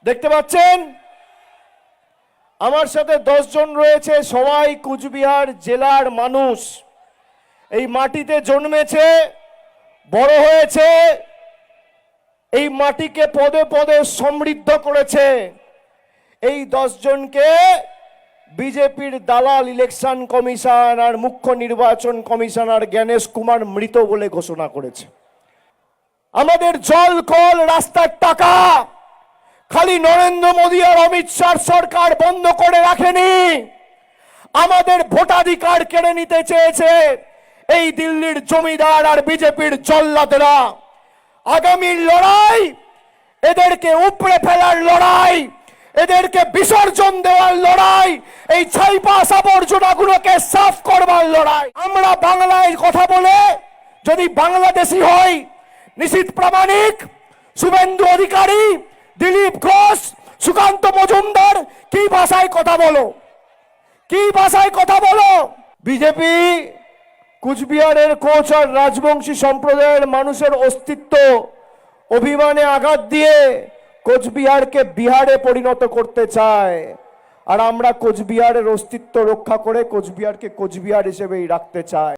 দেখতে পাচ্ছেন আমার সাথে 10 জন রয়েছে, সবাই কুচবিহার জেলার মানুষ। এই মাটিতে জন্মেছে, বড় হয়েছে, এই মাটিকে পদে পদে সমৃদ্ধ করেছে। এই 10 জনকে বিজেপির দালাল ইলেকশন কমিশন আর মুখ্য নির্বাচন কমিশনার জ্ঞানেশ কুমার মৃত বলে ঘোষণা করেছে। আমাদের জল কল রাস্তার টাকা খালি নরেন্দ্র মোদী আর অমিত শাহ সরকার বন্ধ করে রাখেনি, আমাদের ভোটাধিকার কেড়ে নিতে চেয়েছে এই দিল্লির জমিদার আর বিজেপির জল্লাদরা। আগামীর লড়াই এদেরকে উপড়ে ফেলার লড়াই, এদেরকে বিসর্জন দেওয়ার লড়াই, এই ছাইপাস আবর্জনাগুলোকে সাফ করবার লড়াই। আমরা বাংলায় কথা বলে যদি বাংলাদেশি হই, নিশীথ প্রামাণিক, শুভেন্দু অধিকারী, দিলীপ ঘোষ, সুকান্ত মজুমদার কি ভাষায় কথা বলো, কি ভাষায় কথা বলো? বিজেপি কুচবিহারের কোচ আর রাজবংশী সম্প্রদায়ের মানুষের অস্তিত্ব অভিমানে আঘাত দিয়ে কোচবিহারকে বিহারে পরিণত করতে চায়, আর আমরা কোচবিহারের অস্তিত্ব রক্ষা করে কোচবিহারকে কোচবিহার হিসেবেই রাখতে চাই।